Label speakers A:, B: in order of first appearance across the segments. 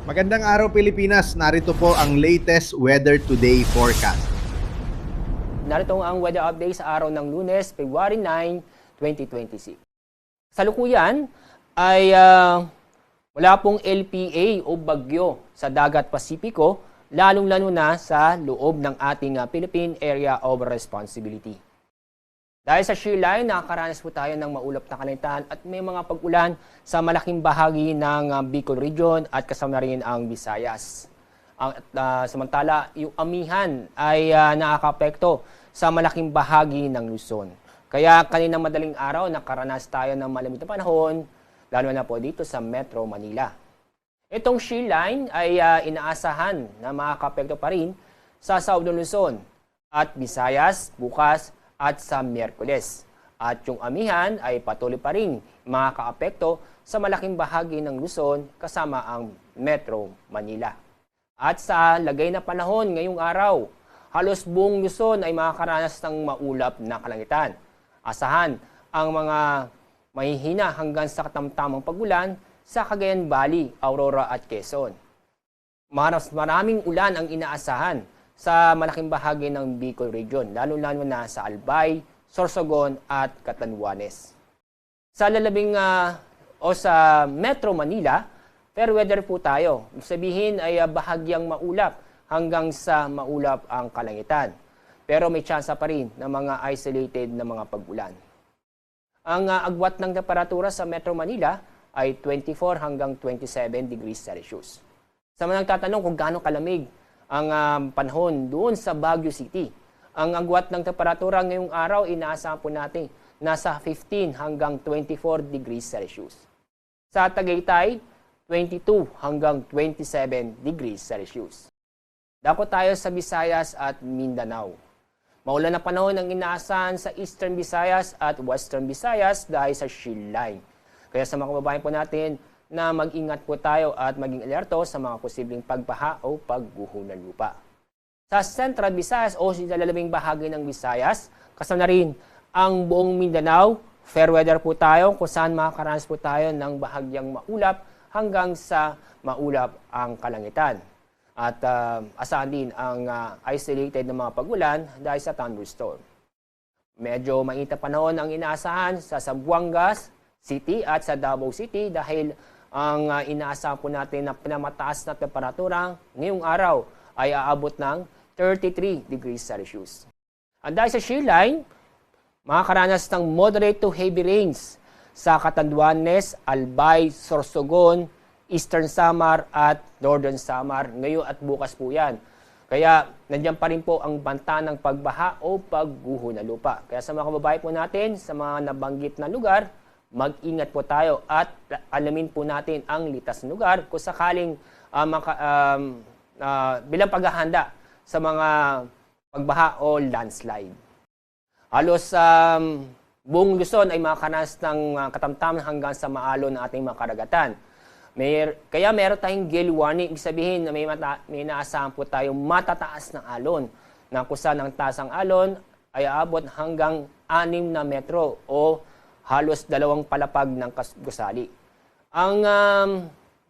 A: Magandang araw Pilipinas, narito po ang latest Weather Today forecast.
B: Narito ang weather update sa araw ng Lunes, February 9, 2026. Sa lukuyan ay wala pong LPA o bagyo sa dagat Pasipiko, lalong-lalo na sa loob ng ating Philippine Area of Responsibility. Dahil sa shear line, nakakaranas po tayo ng maulap na kalangitan at may mga pag-ulan sa malaking bahagi ng Bicol Region at kasama rin ang Visayas. Samantala, yung amihan ay nakakapekto sa malaking bahagi ng Luzon. Kaya kaninang madaling araw, nakaranas tayo ng malamig na panahon, lalo na po dito sa Metro Manila. Itong shear line ay inaasahan na makakapekto pa rin sa Southern Luzon at Visayas bukas at sa Miyerkules. At yung amihan ay patuloy pa rin makakaapekto sa malaking bahagi ng Luzon kasama ang Metro Manila. At sa lagay na panahon ngayong araw, halos buong Luzon ay makakaranas ng maulap na kalangitan. Asahan ang mga mahihina hanggang sa katamtamang pagulan sa Cagayan Valley, Aurora at Quezon. Maraming ulan ang inaasahan sa malaking bahagi ng Bicol Region, lalo-lalo na sa Albay, Sorsogon at Catanduanes. Sa lalabing o sa Metro Manila, fair weather po tayo. Sabihin ay bahagyang maulap hanggang sa maulap ang kalangitan. Pero may tsansa pa rin ng mga isolated na mga pag-ulan. Ang agwat ng temperatura sa Metro Manila ay 24 hanggang 27 degrees Celsius. Sa mga nagtatanong kung gaano kalamig ang panahon doon sa Baguio City, ang agwat ng temperatura ngayong araw inaasahan po natin nasa 15 hanggang 24 degrees Celsius. Sa Tagaytay, 22 hanggang 27 degrees Celsius. Dako tayo sa Visayas at Mindanao. Maulan na panahon ang inaasahan sa Eastern Visayas at Western Visayas dahil sa shear line. Kaya sa mga kababayan po natin na mag-ingat po tayo at maging alerto sa mga posibleng pagbaha o pagguho ng lupa. Sa Central Visayas o sa lalabing bahagi ng Visayas, kasama na rin ang buong Mindanao, fair weather po tayo kung saan makakaranas po tayo ng bahagyang maulap hanggang sa maulap ang kalangitan. At asahan din ang isolated na mga pagulan dahil sa thunderstorm. Medyo mainit na panahon ang inaasahan sa Zamboanga City at sa Davao City dahil ang inaasahan po natin na pinamataas na temperatura ngayong araw ay aabot ng 33 degrees Celsius. At dahil sa shear line, makakaranas ng moderate to heavy rains sa Catanduanes, Albay, Sorsogon, Eastern Samar at Northern Samar ngayon at bukas po yan. Kaya nandiyan pa rin po ang banta ng pagbaha o pagguho ng lupa. Kaya sa mga kababayan po natin sa mga nabanggit na lugar, mag-ingat po tayo at alamin po natin ang litas na lugar kung sakaling bilang paghahanda sa mga pagbaha o landslide. Halos buong Luzon ay makakaranas ng katamtaman hanggang sa maalon ng ating mga karagatan. Kaya meron tayong gale warning, ibig sabihin na may naasahan po tayong matataas ng alon na kung saan ang taas ng alon ay aabot hanggang 6 na metro o halos 2 palapag ng gusali. Ang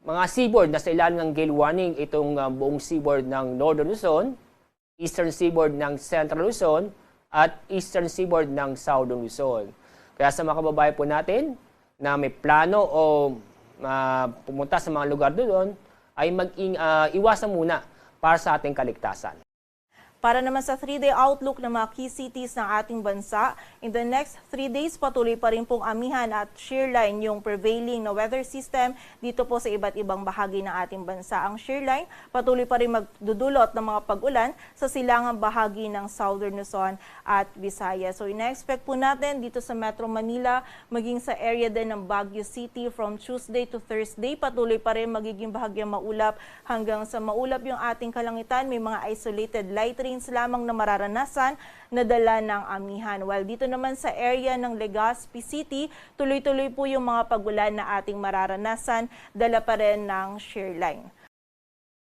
B: mga seaboard na sa ilalim ng gale warning, itong buong seaboard ng Northern Luzon, Eastern seaboard ng Central Luzon, at Eastern seaboard ng Southern Luzon. Kaya sa mga kababayan po natin na may plano o pumunta sa mga lugar doon, ay iwasan muna para sa ating kaligtasan.
C: Para naman sa 3-day outlook ng mga key cities ng ating bansa, in the next 3 days patuloy pa rin pong amihan at shear line yung prevailing na weather system dito po sa iba't ibang bahagi ng ating bansa. Ang shear line patuloy pa rin magdudulot ng mga pag-ulan sa silangang bahagi ng Southern Luzon at Visayas. So ina-expect po natin dito sa Metro Manila, maging sa area din ng Baguio City from Tuesday to Thursday, patuloy pa rin magiging bahagyang maulap hanggang sa maulap yung ating kalangitan. May mga isolated light rains lamang na mararanasan na dala ng amihan. While dito naman sa area ng Legazpi City, tuloy-tuloy po yung mga pagulan na ating mararanasan, dala pa rin ng shear line.